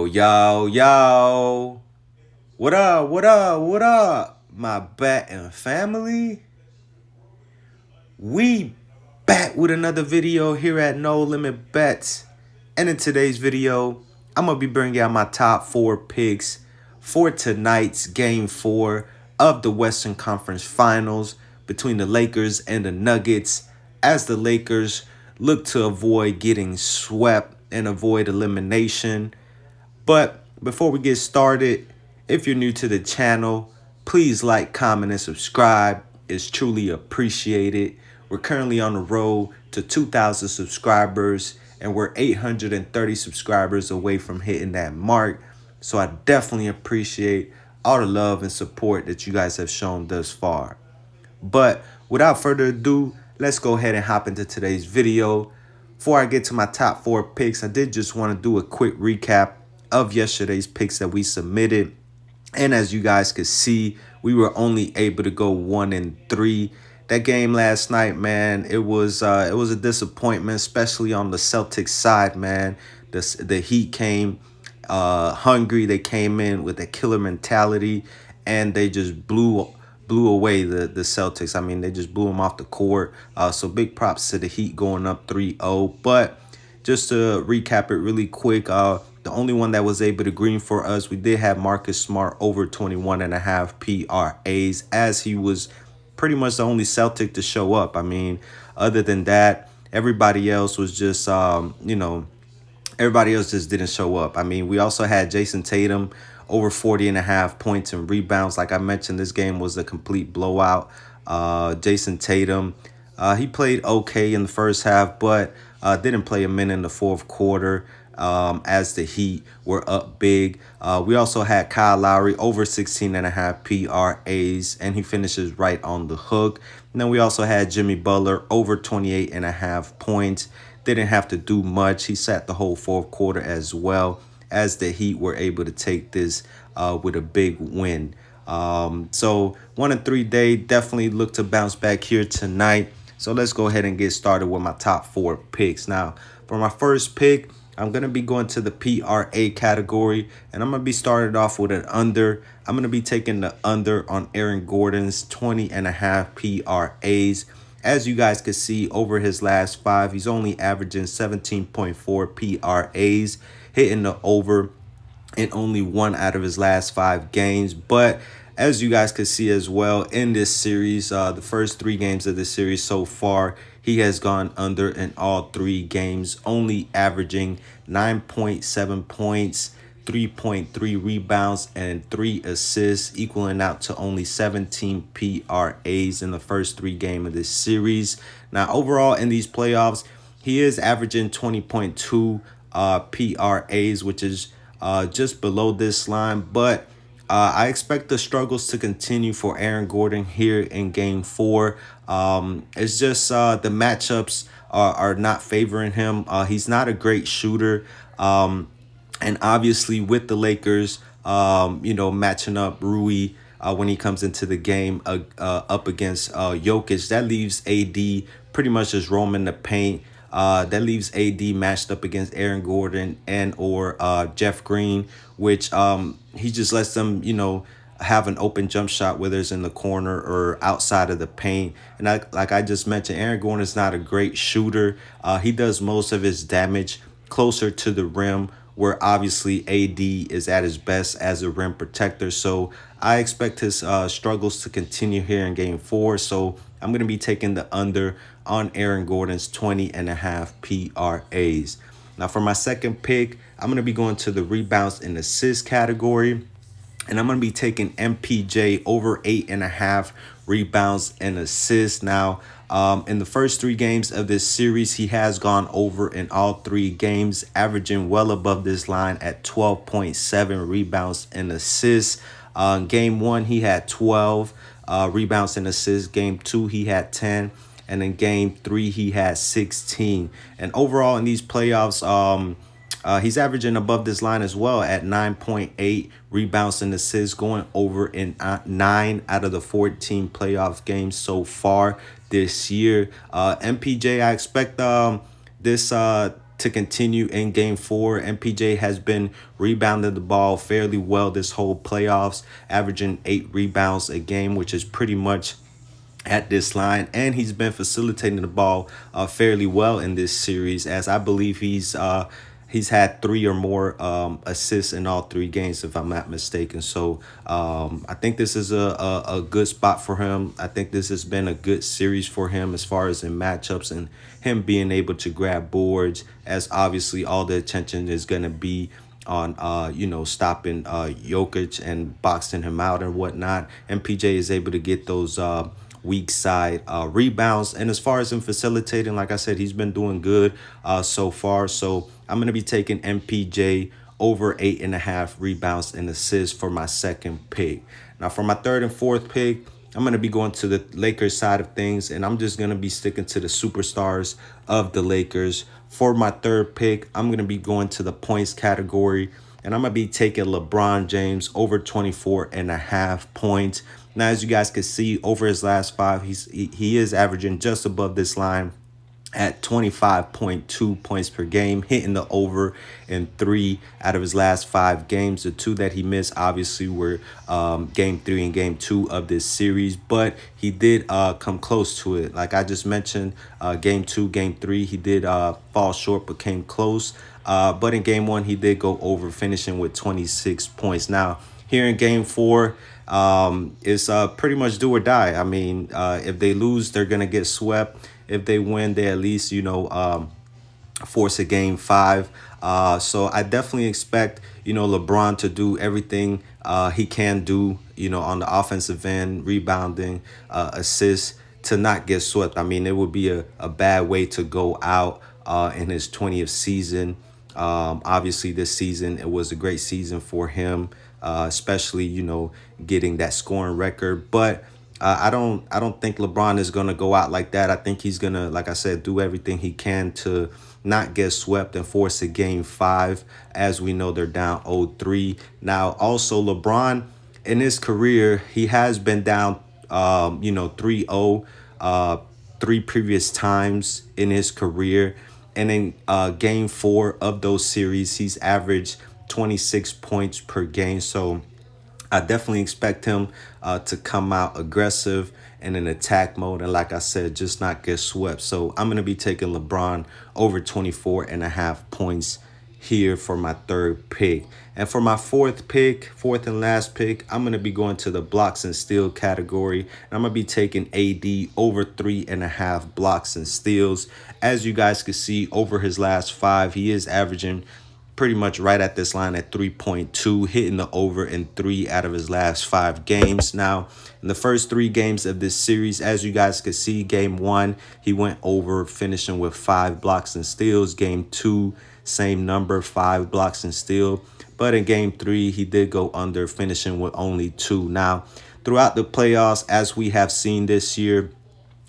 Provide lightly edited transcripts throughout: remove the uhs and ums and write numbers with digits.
Yo. What up, what up? My batting family. We back with another video here at No Limit Bets. And in today's video, I'm going to be bringing out my top 4 picks for tonight's Game 4 of the Western Conference Finals between the Lakers and the Nuggets, as the Lakers look to avoid getting swept and avoid elimination. But before we get started, if you're new to the channel, please like, comment, and subscribe. It's truly appreciated. We're currently on the road to 2,000 subscribers, and we're 830 subscribers away from hitting that mark. So I definitely appreciate all the love and support that you guys have shown thus far. But without further ado, let's go ahead and hop into today's video. Before I get to my top 4 picks, I did just want to do a quick recap of yesterday's picks that we submitted. And as you guys could see, we were only able to go 1-3. That game last night, man, it was a disappointment, especially on the Celtics side, man. The Heat came hungry. They came in with a killer mentality, and they just blew away the Celtics. I mean, they just blew them off the court. So big props to the Heat going up 3-0. But just to recap it really quick, the only one that was able to green for us, we did have Marcus Smart over 21.5 PRAs, as he was pretty much the only Celtic to show up. I mean, other than that, everybody else was just, everybody else just didn't show up. I mean, we also had Jason Tatum over 40.5 points and rebounds. Like I mentioned, this game was a complete blowout. Jason Tatum, he played okay in the first half, but didn't play a minute in the fourth quarter. As the Heat were up big. We also had Kyle Lowry over 16.5 PRAs, and he finishes right on the hook. And then we also had Jimmy Butler over 28.5 points. Didn't have to do much. He sat the whole fourth quarter as well, as the Heat were able to take this with a big win. So 1-3 day, definitely look to bounce back here tonight. So let's go ahead and get started with my top 4 picks. Now, for my first pick, I'm going to be going to the PRA category, and I'm going to be started off with an under. I'm going to be taking the under on Aaron Gordon's 20.5 PRAs. As you guys can see, over his last 5, he's only averaging 17.4 PRAs, hitting the over in only 1 out of his last 5 games. But as you guys can see as well, in this series, the first 3 games of the series so far, he has gone under in all 3 games, only averaging 9.7 points, 3.3 rebounds, and 3 assists, equaling out to only 17 PRAs in the first 3 games of this series. Now, overall in these playoffs, he is averaging 20.2 PRAs, which is just below this line, but I expect the struggles to continue for Aaron Gordon here in Game 4. It's just the matchups are not favoring him. He's not a great shooter. And obviously with the Lakers, matching up Rui when he comes into the game up against Jokic, that leaves AD pretty much just roaming the paint. That leaves AD matched up against Aaron Gordon and or Jeff Green, which he just lets them, have an open jump shot, whether it's in the corner or outside of the paint. And like I just mentioned, Aaron Gordon is not a great shooter. He does most of his damage closer to the rim, where obviously AD is at his best as a rim protector. So I expect his struggles to continue here in Game 4. So I'm going to be taking the under on Aaron Gordon's 20.5 PRAs. Now, for my second pick, I'm going to be going to the rebounds and assists category. And I'm going to be taking MPJ over 8.5 rebounds and assists. Now, in the first 3 games of this series, he has gone over in all 3 games, averaging well above this line at 12.7 rebounds and assists. Game 1, he had 12 rebounds and assists. Game 2, he had 10. And in Game 3, he had 16. And overall in these playoffs, he's averaging above this line as well at 9.8 rebounds and assists, going over in 9 out of the 14 playoff games so far this year. MPJ, I expect this to continue in game 4. MPJ has been rebounding the ball fairly well this whole playoffs, averaging 8 rebounds a game, which is pretty much at this line, and he's been facilitating the ball fairly well in this series, as I believe he's had 3 or more assists in all 3 games, if I'm not mistaken. So I think this is a good spot for him. I think this has been a good series for him as far as in matchups and him being able to grab boards, as obviously all the attention is going to be on stopping Jokic and boxing him out and whatnot. And PJ is able to get those weak side rebounds. And as far as him facilitating, like I said, he's been doing good so far. So I'm going to be taking MPJ over 8.5 rebounds and assists for my second pick. Now for my third and fourth pick, I'm going to be going to the Lakers side of things, and I'm just going to be sticking to the superstars of the Lakers. For my third pick, I'm going to be going to the points category, and I'm going to be taking LeBron James over 24.5 points. Now, as you guys can see, over his last 5, he is averaging just above this line at 25.2 points per game, hitting the over in 3 out of his last 5 games. The 2 that he missed obviously were game 3 and game 2 of this series, but he did come close to it. Like I just mentioned, game 2, game 3, he did fall short but came close. But in game 1, he did go over, finishing with 26 points. Now, here in game 4, it's pretty much do or die. I mean, if they lose, they're going to get swept. If they win, they at least, force a game 5. So I definitely expect, LeBron to do everything he can do, on the offensive end, rebounding, assists, to not get swept. I mean, it would be a bad way to go out in his 20th season. Obviously, this season, it was a great season for him, especially, getting that scoring record. But I don't think LeBron is going to go out like that. I think he's going to, like I said, do everything he can to not get swept and force a game 5. As we know, they're down 0-3. Now, also, LeBron, in his career, he has been down, 3-0 3 previous times in his career. And in game 4 of those series, he's averaged 26 points per game. So I definitely expect him to come out aggressive and in attack mode. And like I said, just not get swept. So I'm going to be taking LeBron over 24.5 points here for my third pick. And for my fourth and last pick, I'm going to be going to the blocks and steal category. And I'm going to be taking AD over 3.5 blocks and steals. As you guys can see, over his last 5, he is averaging pretty much right at this line at 3.2, hitting the over in 3 out of his last 5 games. Now, in the first 3 games of this series, as you guys can see, game 1, he went over, finishing with 5 blocks and steals. Game 2, same number, 5 blocks and steal. But in game 3, he did go under, finishing with only 2. Now, throughout the playoffs, as we have seen this year,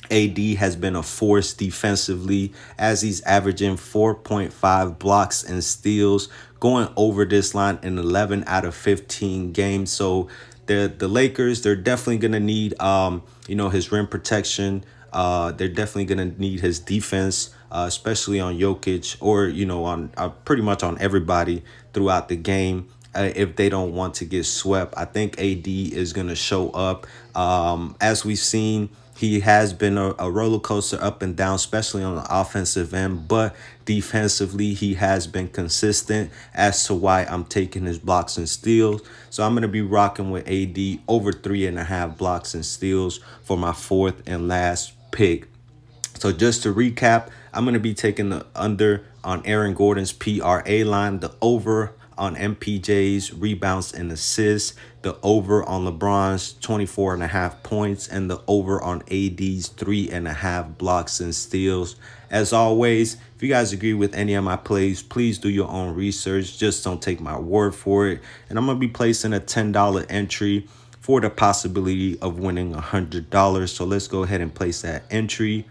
AD has been a force defensively, as he's averaging 4.5 blocks and steals, going over this line in 11 out of 15 games. So the Lakers, they're definitely going to need, his rim protection. They're definitely going to need his defense, especially on Jokic, or, on pretty much on everybody throughout the game. If they don't want to get swept, I think AD is going to show up. As we've seen, he has been a roller coaster up and down, especially on the offensive end. But defensively, he has been consistent, as to why I'm taking his blocks and steals. So I'm going to be rocking with AD over 3.5 blocks and steals for my fourth and last pick. So just to recap, I'm going to be taking the under on Aaron Gordon's PRA line, the over on MPJ's rebounds and assists, the over on LeBron's 24.5 points, and the over on AD's 3.5 blocks and steals. As always, if you guys agree with any of my plays, please do your own research. Just don't take my word for it. And I'm going to be placing a $10 entry for the possibility of winning $100. So let's go ahead and place that entry.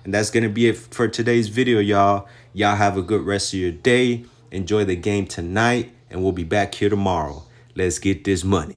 And that's going to be it for today's video, y'all. Y'all have a good rest of your day. Enjoy the game tonight, and we'll be back here tomorrow. Let's get this money.